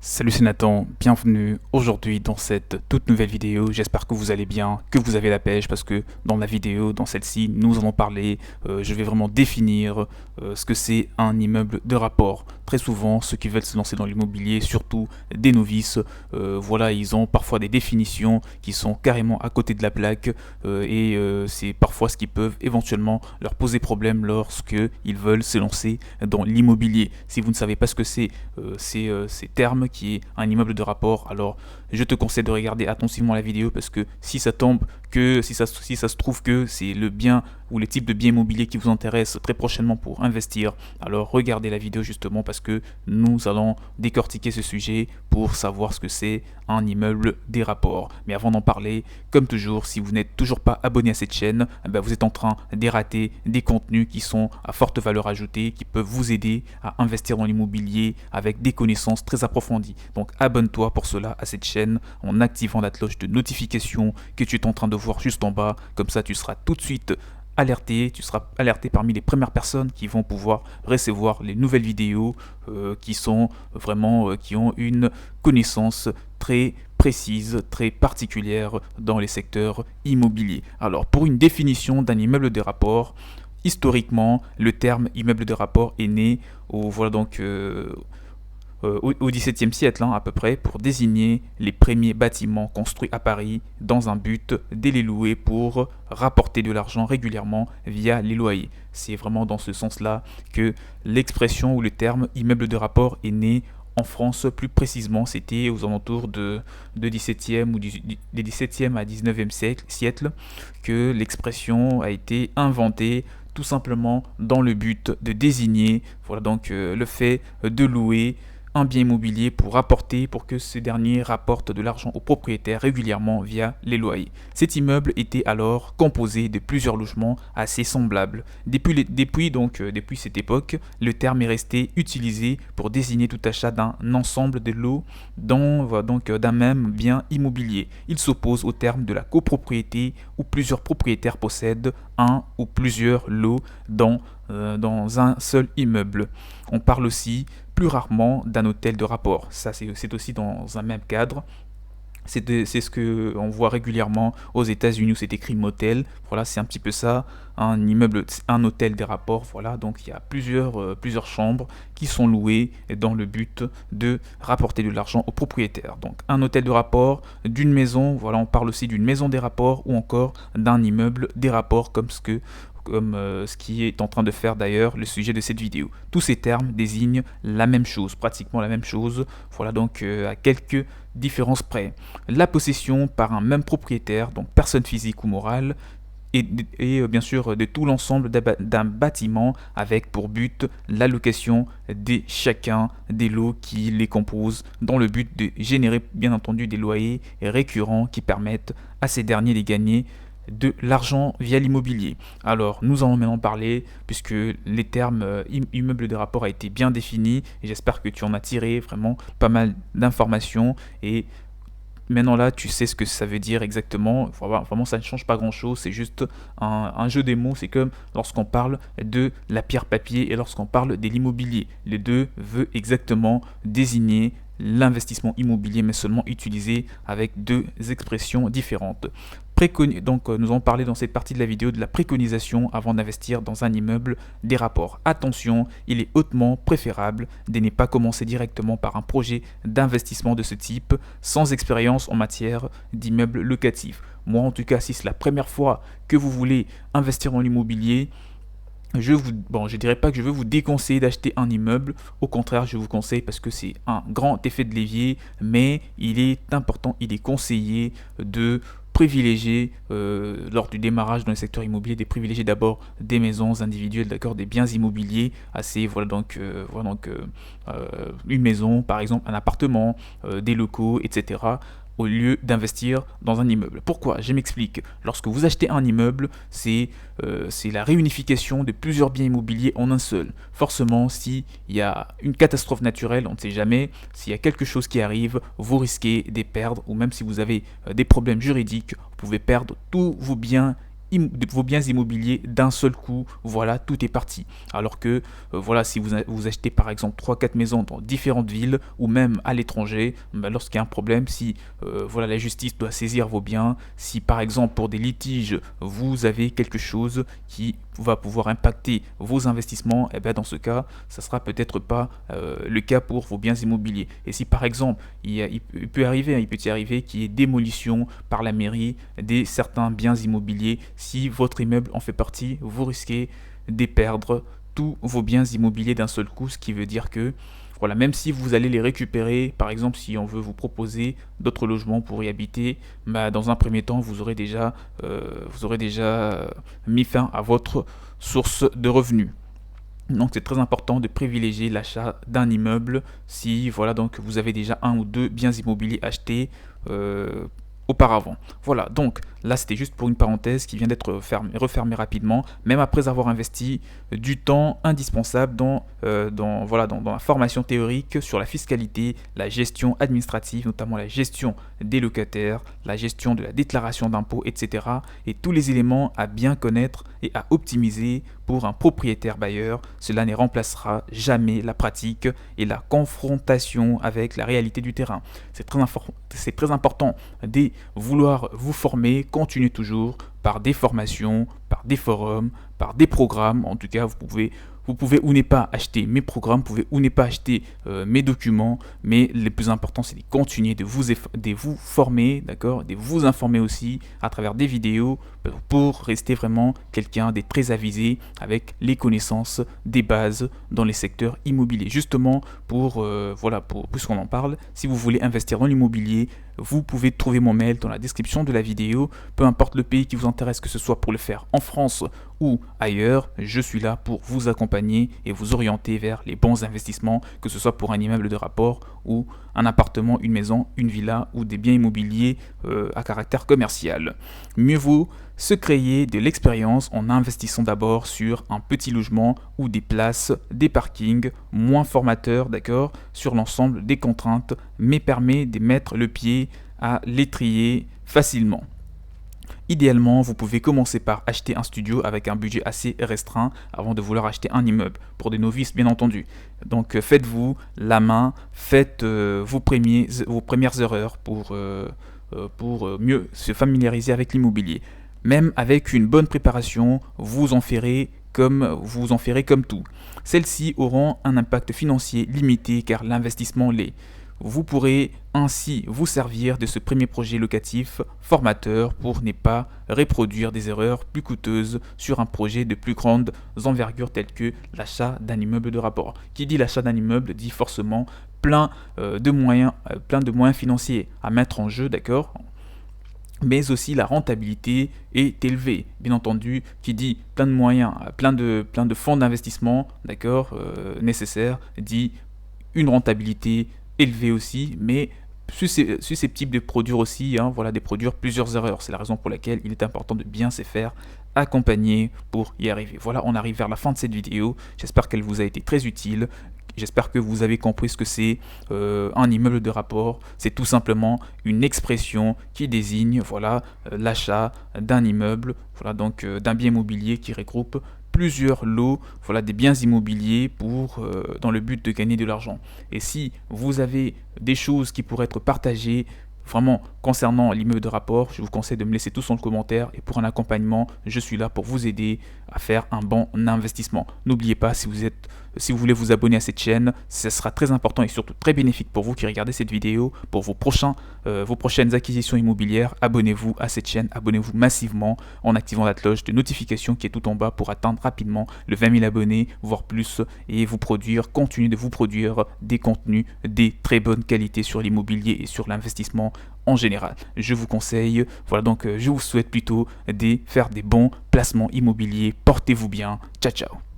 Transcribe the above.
Salut, c'est Nathan, bienvenue aujourd'hui dans cette toute nouvelle vidéo. J'espère que vous allez bien, que vous avez la pêche, parce que dans la vidéo, dans celle-ci, nous allons parler, je vais vraiment définir ce que c'est un immeuble de rapport. Très souvent, ceux qui veulent se lancer dans l'immobilier, surtout des novices, voilà, ils ont parfois des définitions qui sont carrément à côté de la plaque et c'est parfois ce qui peut éventuellement leur poser problème lorsque ils veulent se lancer dans l'immobilier. Si vous ne savez pas ce que c'est, ces termes qui est un immeuble de rapport, alors je te conseille de regarder attentivement la vidéo parce que si ça tombe que si ça se trouve que c'est le bien ou les types de biens immobiliers qui vous intéressent très prochainement pour investir, alors regardez la vidéo justement parce que nous allons décortiquer ce sujet pour savoir ce que c'est un immeuble des rapports. Mais avant d'en parler, comme toujours, si vous n'êtes toujours pas abonné à cette chaîne, vous êtes en train de rater des contenus qui sont à forte valeur ajoutée, qui peuvent vous aider à investir dans l'immobilier avec des connaissances très approfondies. Donc abonne-toi pour cela à cette chaîne en activant la cloche de notification que tu es en train de voir juste en bas. Comme ça, tu seras tout de suite alerté, tu seras alerté parmi les premières personnes qui vont pouvoir recevoir les nouvelles vidéos qui sont vraiment, qui ont une connaissance très précise, très particulière dans les secteurs immobiliers. Alors, pour une définition d'un immeuble de rapport, historiquement, le terme immeuble de rapport est né au XVIIe siècle à peu près, pour désigner les premiers bâtiments construits à Paris dans un but de les louer pour rapporter de l'argent régulièrement via les loyers. C'est vraiment dans ce sens-là que l'expression ou le terme immeuble de rapport est né en France. Plus précisément, c'était aux alentours de 17e ou des 17e à 19e siècle que l'expression a été inventée, tout simplement dans le but de désigner le fait de louer un bien immobilier pour que ce dernier rapporte de l'argent au propriétaire régulièrement via les loyers. Cet immeuble était alors composé de plusieurs logements assez semblables. Depuis cette époque, le terme est resté utilisé pour désigner tout achat d'un ensemble de lots d'un même bien immobilier. Il s'oppose au terme de la copropriété où plusieurs propriétaires possèdent un ou plusieurs lots dans un seul immeuble. On parle aussi plus rarement d'un hôtel de rapport. Ça, c'est aussi dans un même cadre. C'est ce que on voit régulièrement aux États-Unis où c'est écrit motel. Voilà, c'est un petit peu ça, un immeuble, un hôtel des rapports. Voilà, donc il y a plusieurs chambres qui sont louées dans le but de rapporter de l'argent aux propriétaires. Donc un hôtel de rapport, d'une maison. Voilà, on parle aussi d'une maison des rapports ou encore d'un immeuble des rapports comme ce qui est en train de faire d'ailleurs le sujet de cette vidéo. Tous ces termes désignent la même chose, pratiquement la même chose, voilà donc à quelques différences près. La possession par un même propriétaire, donc personne physique ou morale, et bien sûr de tout l'ensemble d'un bâtiment avec pour but l'allocation de chacun des lots qui les composent dans le but de générer bien entendu des loyers récurrents qui permettent à ces derniers de gagner de l'argent via l'immobilier. Alors nous allons maintenant parler, puisque les termes immeuble de rapport a été bien défini et j'espère que tu en as tiré vraiment pas mal d'informations et maintenant là tu sais ce que ça veut dire exactement. Vraiment ça ne change pas grand chose, c'est juste un jeu des mots. C'est comme lorsqu'on parle de la pierre papier et lorsqu'on parle de l'immobilier, les deux veulent exactement désigner l'investissement immobilier mais seulement utilisé avec deux expressions différentes. Nous allons parler dans cette partie de la vidéo de la préconisation avant d'investir dans un immeuble des rapports. Attention, il est hautement préférable de ne pas commencer directement par un projet d'investissement de ce type sans expérience en matière d'immeubles locatifs. Moi en tout cas, si c'est la première fois que vous voulez investir dans l'immobilier, je dirais pas que je veux vous déconseiller d'acheter un immeuble. Au contraire, je vous conseille parce que c'est un grand effet de levier, mais il est important, il est conseillé de privilégier lors du démarrage dans le secteur immobilier, de privilégier d'abord des maisons individuelles, d'accord, des biens immobiliers assez, une maison, par exemple, un appartement, des locaux, etc., au lieu d'investir dans un immeuble. Pourquoi? Je m'explique. Lorsque vous achetez un immeuble, c'est la réunification de plusieurs biens immobiliers en un seul. Forcément, s'il y a une catastrophe naturelle, on ne sait jamais, s'il y a quelque chose qui arrive, vous risquez de perdre, ou même si vous avez des problèmes juridiques, vous pouvez perdre tous vos biens vos biens immobiliers d'un seul coup. Voilà, tout est parti. Alors que voilà, si vous achetez par exemple 3-4 maisons dans différentes villes ou même à l'étranger, lorsqu'il y a un problème, si voilà, la justice doit saisir vos biens, si par exemple pour des litiges vous avez quelque chose qui va pouvoir impacter vos investissements, et bien dans ce cas, ça sera peut-être pas le cas pour vos biens immobiliers. Et si par exemple, il peut y arriver qu'il y ait démolition par la mairie des certains biens immobiliers, si votre immeuble en fait partie, vous risquez de perdre tous vos biens immobiliers d'un seul coup, ce qui veut dire que voilà, même si vous allez les récupérer, par exemple si on veut vous proposer d'autres logements pour y habiter, dans un premier temps vous aurez déjà mis fin à votre source de revenus. Donc c'est très important de privilégier l'achat d'un immeuble si voilà, donc vous avez déjà un ou deux biens immobiliers achetés auparavant. Voilà, donc là c'était juste pour une parenthèse qui vient d'être refermée rapidement, même après avoir investi du temps indispensable dans la formation théorique sur la fiscalité, la gestion administrative, notamment la gestion des locataires, la gestion de la déclaration d'impôts, etc. Et tous les éléments à bien connaître et à optimiser pour un propriétaire bailleur. Cela ne remplacera jamais la pratique et la confrontation avec la réalité du terrain. C'est très important de vouloir vous former, continuez toujours par des formations, par des forums, par des programmes. En tout cas, vous pouvez ou ne pas acheter mes programmes, vous pouvez ou ne pas acheter mes documents, mais le plus important c'est de continuer de vous former, d'accord, de vous informer aussi à travers des vidéos pour rester vraiment quelqu'un de très avisé avec les connaissances des bases dans les secteurs immobiliers. Justement, puisqu'on en parle, si vous voulez investir dans l'immobilier, vous pouvez trouver mon mail dans la description de la vidéo. Peu importe le pays qui vous intéresse, que ce soit pour le faire en France ou ailleurs, je suis là pour vous accompagner et vous orienter vers les bons investissements, que ce soit pour un immeuble de rapport ou un appartement, une maison, une villa ou des biens immobiliers à caractère commercial. Mieux vaut se créer de l'expérience en investissant d'abord sur un petit logement ou des places, des parkings moins formateurs, d'accord, sur l'ensemble des contraintes, mais permet de mettre le pied à l'étrier facilement. Idéalement, vous pouvez commencer par acheter un studio avec un budget assez restreint avant de vouloir acheter un immeuble, pour des novices bien entendu. Donc faites-vous la main, faites vos premières erreurs pour mieux se familiariser avec l'immobilier. Même avec une bonne préparation, vous en ferez comme tout. Celles-ci auront un impact financier limité car l'investissement l'est. Vous pourrez ainsi vous servir de ce premier projet locatif formateur pour ne pas reproduire des erreurs plus coûteuses sur un projet de plus grande envergure tel que l'achat d'un immeuble de rapport. Qui dit l'achat d'un immeuble dit forcément plein de moyens financiers à mettre en jeu, d'accord ? Mais aussi la rentabilité est élevée. Bien entendu, qui dit plein de moyens, plein de fonds d'investissement, d'accord, nécessaires, dit une rentabilité élevée aussi, mais susceptible de produire aussi, de produire plusieurs erreurs. C'est la raison pour laquelle il est important de bien se faire accompagner pour y arriver. Voilà, on arrive vers la fin de cette vidéo. J'espère qu'elle vous a été très utile. J'espère que vous avez compris ce que c'est un immeuble de rapport. C'est tout simplement une expression qui désigne l'achat d'un immeuble, donc d'un bien immobilier qui regroupe plusieurs lots, des biens immobiliers dans le but de gagner de l'argent. Et si vous avez des choses qui pourraient être partagées vraiment concernant l'immeuble de rapport, je vous conseille de me laisser tout dans le commentaire et pour un accompagnement, je suis là pour vous aider à faire un bon investissement. N'oubliez pas, si vous voulez vous abonner à cette chaîne, ce sera très important et surtout très bénéfique pour vous qui regardez cette vidéo. Pour vos prochaines acquisitions immobilières, abonnez-vous à cette chaîne, abonnez-vous massivement en activant la cloche de notification qui est tout en bas pour atteindre rapidement le 20 000 abonnés, voire plus, et continuer de vous produire des contenus de très bonne qualité sur l'immobilier et sur l'investissement en général. Je vous conseille, je vous souhaite plutôt de faire des bons placements immobiliers. Portez-vous bien. Ciao, ciao.